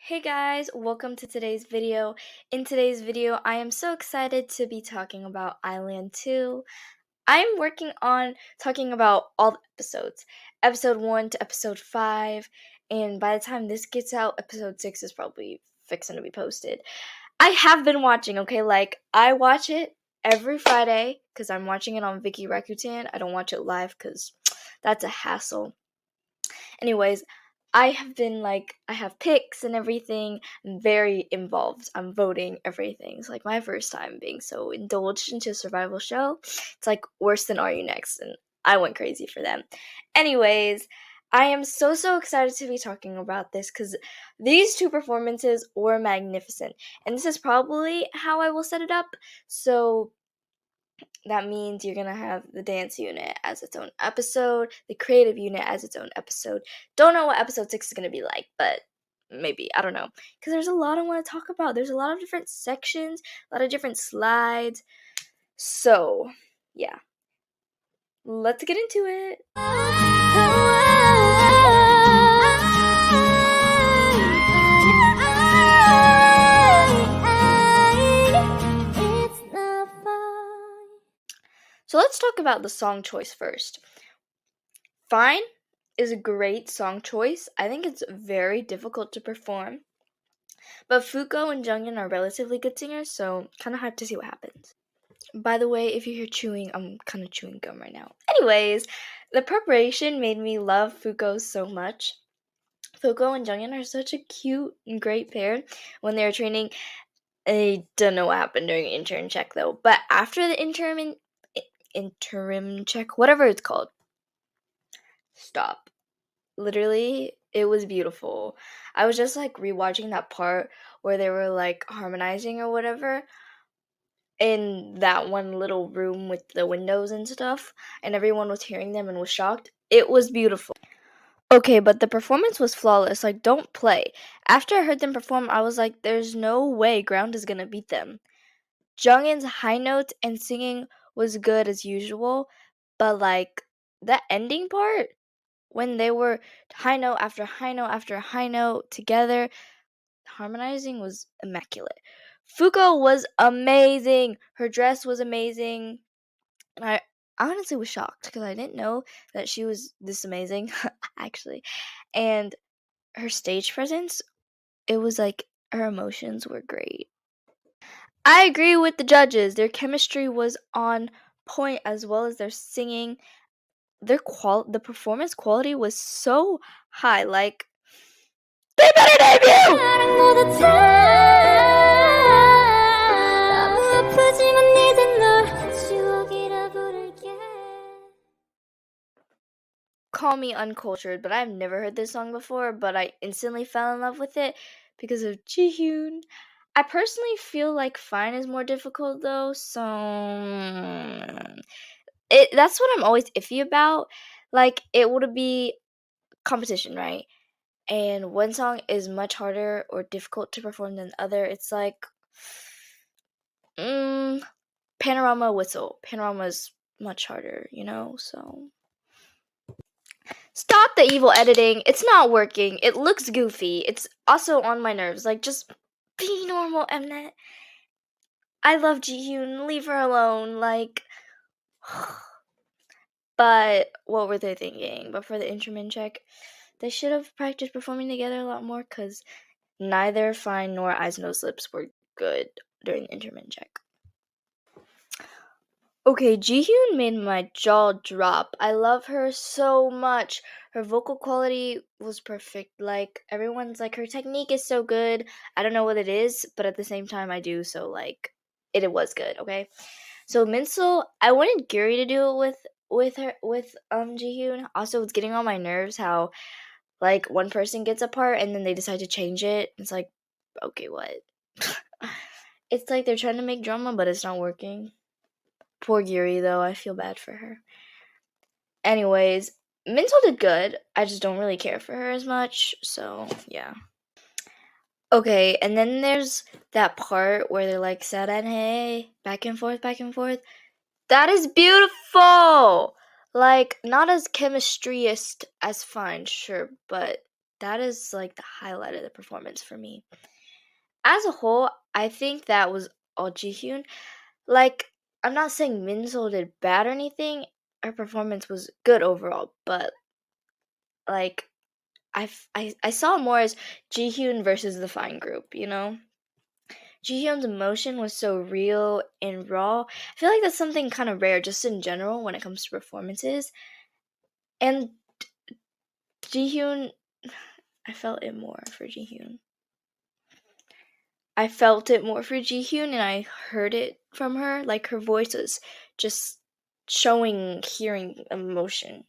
Hey guys, welcome to today's video. In today's video, I am so excited to be talking about Island 2. I'm working on talking about all the episodes, episode 1 to episode 5, and by the time this gets out, episode 6 is probably fixing to be posted. I have been watching, okay? I watch it every Friday because I'm watching it on Viki Rakuten. I don't watch it live because that's a hassle. Anyways, I have picks and everything. I'm very involved. I'm voting everything. It's like my first time being so indulged into a survival show. It's like worse than Are You Next? And I went crazy for them. Anyways, I am so excited to be talking about this because these two performances were magnificent. And this is probably how I will set it up. So that means you're gonna have the dance unit as its own episode, the creative unit as its own episode. Don't know what episode 6 is gonna be like, but maybe, I don't know. Because there's a lot I want to talk about. There's a lot of different sections, a lot of different slides. So, yeah. Let's get into it. So let's talk about the song choice first. Fine is a great song choice. I think it's very difficult to perform. But Fuko and Jungin are relatively good singers, so kind of hyped to see what happens. By the way, if you hear chewing, I'm kind of chewing gum right now. Anyways, the preparation made me love Fuko so much. Fuko and Jungin are such a cute and great pair when they were training. I don't know what happened during intern check though, but after the interim check, whatever it's called, stop. Literally, it was beautiful. I was just like rewatching that part where they were like harmonizing or whatever in that one little room with the windows and stuff, and everyone was hearing them and was shocked. It was beautiful. Okay, but the performance was flawless. Like, don't play. After I heard them perform, I was like, there's no way Ground is gonna beat them. Jungin's high notes and singing was good as usual, but like that ending part when they were high note after high note after high note together, harmonizing was immaculate. Fuko was amazing. Her dress was amazing. And I honestly was shocked because I didn't know that she was this amazing, actually. And her stage presence, it was like her emotions were great. I agree with the judges. Their chemistry was on point as well as their singing. The performance quality was so high. Like, they better debut! Call me uncultured, but I've never heard this song before, but I instantly fell in love with it because of Jihyun. I personally feel like Fine is more difficult though, so that's what I'm always iffy about. Like, it would be competition, right? And one song is much harder or difficult to perform than the other. It's like Panorama Whistle. Panorama is much harder, so stop the evil editing. It's not working. It looks goofy. It's also on my nerves. Like, just be normal, Mnet. I love Jihyun. Leave her alone. Like, but what were they thinking? But for the instrument check, they should have practiced performing together a lot more because neither Fine nor Eyes No Slips were good during the instrument check. Okay, Jihyun made my jaw drop. I love her so much. Her vocal quality was perfect. Like, everyone's like, her technique is so good. I don't know what it is, but at the same time, I do. So, like, it was good, okay? So, Minsel, I wanted Guri to do it with Jihyun. Also, it's getting on my nerves how, like, one person gets a part and then they decide to change it. It's like, okay, what? It's like they're trying to make drama, but it's not working. Poor Giri, though. I feel bad for her. Anyways, Mintel did good. I just don't really care for her as much. So, yeah. Okay, and then there's that part where they're like, sad and hey, back and forth, back and forth. That is beautiful! Like, not as chemistryist as Fine, sure, but that is like the highlight of the performance for me. As a whole, I think that was all Jihyun. Like, I'm not saying Minso did bad or anything. Her performance was good overall, but like I saw it more as Jihyun versus the Fine Group, you know? Jihyun's emotion was so real and raw. I feel like that's something kind of rare just in general when it comes to performances. And Jihyun, I felt it more for Jihyun. I felt it more for Jihyun and I heard it from her. Like her voice was just hearing emotion.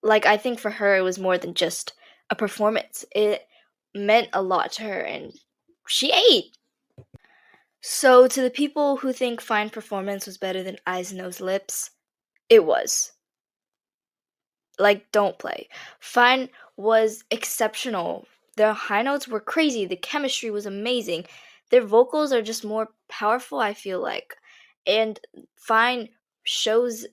Like I think for her it was more than just a performance. It meant a lot to her and she ate. So to the people who think Fine Performance was better than Eyes, Nose, Lips, it was. Like, don't play. Fine was exceptional. Their high notes were crazy. The chemistry was amazing. Their vocals are just more powerful, I feel like. And Fine shows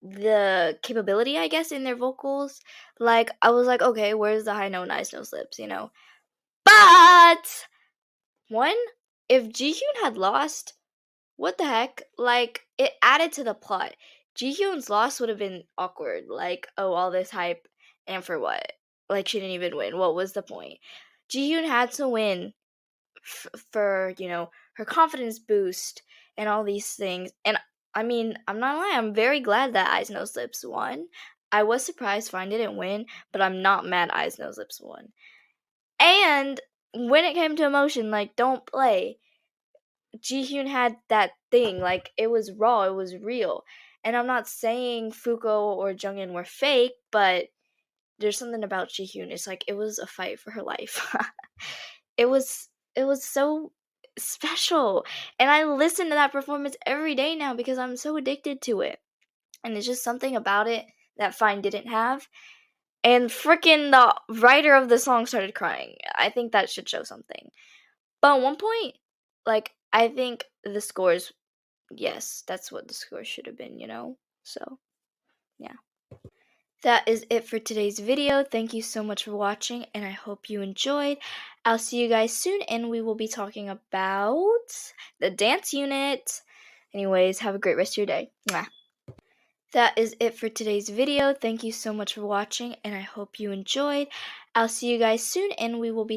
the capability, I guess, in their vocals. Like, I was like, okay, where's the high note, nice nose lips, you know? But, one, if Jihyun had lost, what the heck? Like, it added to the plot. Jihyun's loss would have been awkward. Like, oh, all this hype, and for what? Like, she didn't even win. What was the point? Jihyun had to win for, you know, her confidence boost and all these things. And, I mean, I'm not lying. I'm very glad that Eyes, Nose, Lips won. I was surprised Fine didn't win, but I'm not mad Eyes, Nose, Lips won. And when it came to emotion, like, don't play. Jihyun had that thing, like it was raw, it was real. And I'm not saying Fuko or Jungin were fake, but there's something about Jihyun. It's like it was a fight for her life. it was so special. And I listen to that performance every day now because I'm so addicted to it. And it's just something about it that Fine didn't have. And freaking the writer of the song started crying. I think that should show something. But at one point, like, I think the scores, yes, that's what the score should have been, you know? So, yeah. That is it for today's video. Thank you so much for watching, and I hope you enjoyed. I'll see you guys soon, and we will be talking about the dance unit. Anyways, have a great rest of your day. Mwah. That is it for today's video. Thank you so much for watching, and I hope you enjoyed. I'll see you guys soon, and we will be